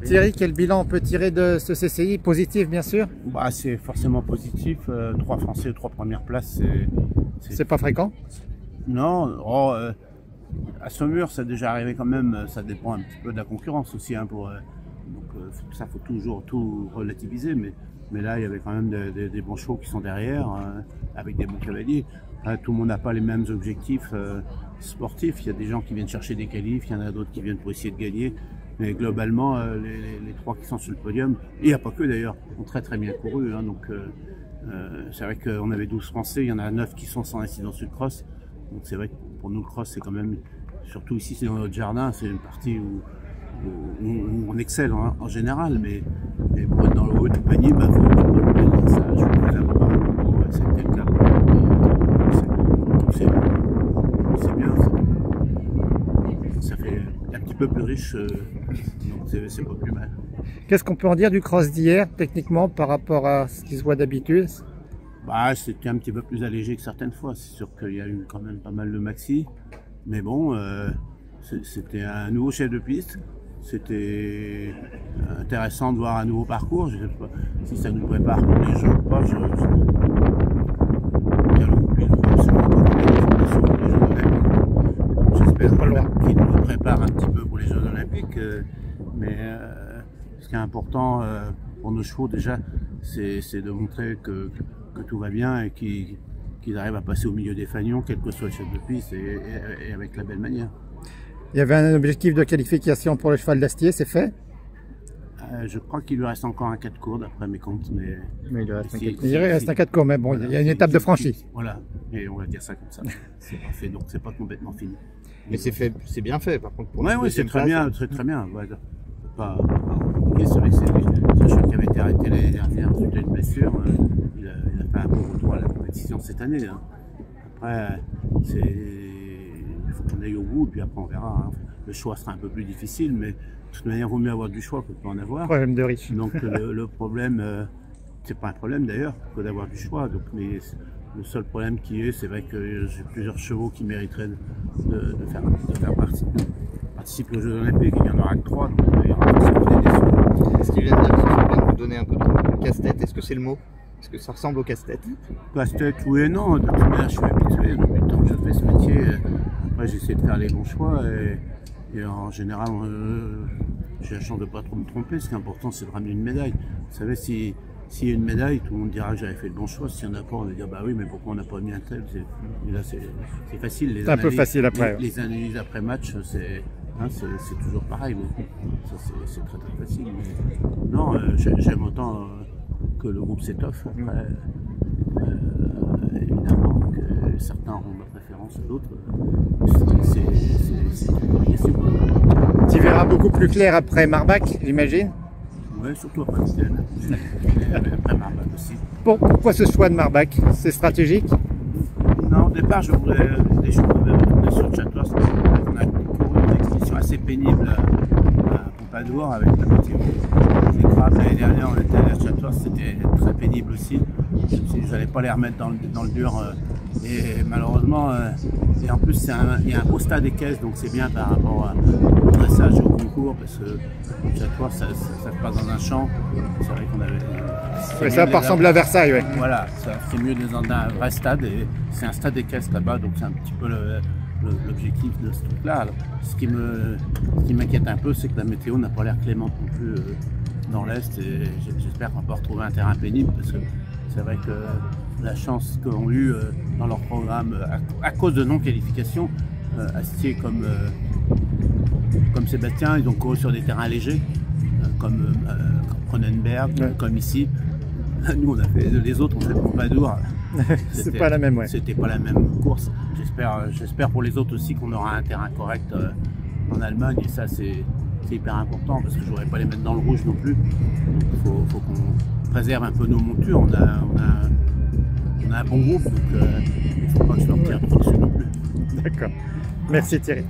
Thierry, quel bilan on peut tirer de ce CCI? Positif, bien sûr? Bah, c'est forcément positif. 3 Français, 3 premières places, C'est pas fréquent? Non, à Saumur, c'est déjà arrivé quand même. Ça dépend un petit peu de la concurrence aussi. Hein, donc ça, faut toujours tout relativiser. Mais là, il y avait quand même des bons chevaux qui sont derrière, avec des bons cavaliers. Tout le monde n'a pas les mêmes objectifs sportifs. Il y a des gens qui viennent chercher des qualifs, il y en a d'autres qui viennent pour essayer de gagner. Mais globalement, les 3 qui sont sur le podium, et il n'y a pas que d'ailleurs, ont très bien couru. Hein, donc c'est vrai qu'on avait 12 Français, il y en a 9 qui sont sans incident sur le cross. Donc c'est vrai que pour nous le cross c'est quand même, surtout ici c'est dans notre jardin, c'est une partie où on excelle en général. Mais pour être dans le haut du panier, il faut que ça, je peux faire c'était le cas. C'est bien. Ça fait un petit peu plus riche, donc c'est pas plus mal. Qu'est-ce qu'on peut en dire du cross d'hier, techniquement, par rapport à ce qui se voit d'habitude? Bah, c'était un petit peu plus allégé que certaines fois. C'est sûr qu'il y a eu quand même pas mal de maxi. Mais bon, c'était un nouveau chef de piste. C'était intéressant de voir un nouveau parcours. Je ne sais pas si ça nous prépare pour les Jeux ou pas. J'espère qu'il nous prépare un petit peu pour les Jeux Olympiques. Mais ce qui est important pour nos chevaux déjà, c'est de montrer que tout va bien et qu'ils arrivent à passer au milieu des fanions, quel que soit le chef de piste, et avec la belle manière. Il y avait un objectif de qualification pour le cheval d'Astier, c'est fait? Je crois qu'il lui reste encore un 4 cours d'après mes comptes. Mais il reste un 4 cours, mais bon, voilà, il y a une étape de franchie. Voilà, et on va dire ça comme ça. C'est pas fait, donc c'est pas complètement fini. Mais c'est bien fait par contre. Oui, c'est très bien, très bien. Ouais, pas compliqué, c'est vrai que c'est un cheval qui avait été arrêté l'année dernière suite à une blessure. Il a fait un bon retour à la compétition cette année. Hein. Après, il faut qu'on aille au bout, et puis après on verra. Hein. Le choix sera un peu plus difficile, mais de toute manière, il vaut mieux avoir du choix que de pas en avoir. Problème de riche. Donc le problème, c'est pas un problème d'ailleurs, que d'avoir du choix. Donc, mais le seul problème qui est, c'est vrai que j'ai plusieurs chevaux qui mériteraient de faire participer aux Jeux Olympiques. Il n'y en aura que 3, donc il y aura forcément des déçus. Ce qu'il vient de dire, c'est bien de vous donner un peu de casse-tête. Est-ce que c'est le mot? Est-ce que ça ressemble au casse-tête? Casse-tête, oui et non. De toute manière, je suis habitué depuis le temps que je fais ce métier. Après, j'essaie de faire les bons choix et en général, j'ai la chance de ne pas trop me tromper. Ce qui est important, c'est de ramener une médaille. Vous savez, s'il y a une médaille, tout le monde dira que j'avais fait le bon choix. S'il n'y en a pas, on va dire bah oui, mais pourquoi on n'a pas mis un tel? Et là, c'est facile. C'est un peu facile après. Les analyses après match, c'est toujours pareil. Ça, c'est très facile. Mais non, j'aime autant que le groupe s'étoffe. Après, évidemment que certains auront ma préférence et d'autres. C'est une question. Tu verras beaucoup plus clair après Marbach, j'imagine? Oui, surtout après Mitaine. Après Marbach aussi. Pourquoi ce choix de Marbach? C'est stratégique? Non, au départ, je voulais des choses sur le château. On a une expédition assez pénible à Pompadour avec la météo. C'est grave, l'année dernière, on était à Château, c'était très pénible aussi. Je me suis dit, j'allais pas les remettre dans le dur. Et malheureusement, et en plus, il y a un beau stade des caisses, donc c'est bien par rapport au dressage et au concours, parce que chaque fois, ça se passe dans un champ. C'est vrai qu'on avait. Ça peut ressembler à Versailles, ouais. Voilà, c'est mieux dans un vrai stade, et c'est un stade des caisses là-bas, donc c'est un petit peu l'objectif de ce truc-là. Ce qui m'inquiète un peu, c'est que la météo n'a pas l'air clémente non plus dans l'Est, et j'espère qu'on va retrouver un terrain pénible, parce que c'est vrai que la chance qu'ont eu dans leur programme, à cause de non-qualification, Astier comme Sébastien, ils ont couru sur des terrains légers, comme Cronenberg, comme ici. Nous, on a fait, les autres, on fait Pompadour. C'est pas la même, ouais. C'était pas la même course. J'espère pour les autres aussi qu'on aura un terrain correct en Allemagne, et ça c'est hyper important, parce que je ne voudrais pas les mettre dans le rouge non plus. Donc il faut qu'on préserve un peu nos montures. On a un bon groupe, donc il ne faut pas que je leur tire trop dessus non plus. D'accord. Merci Thierry.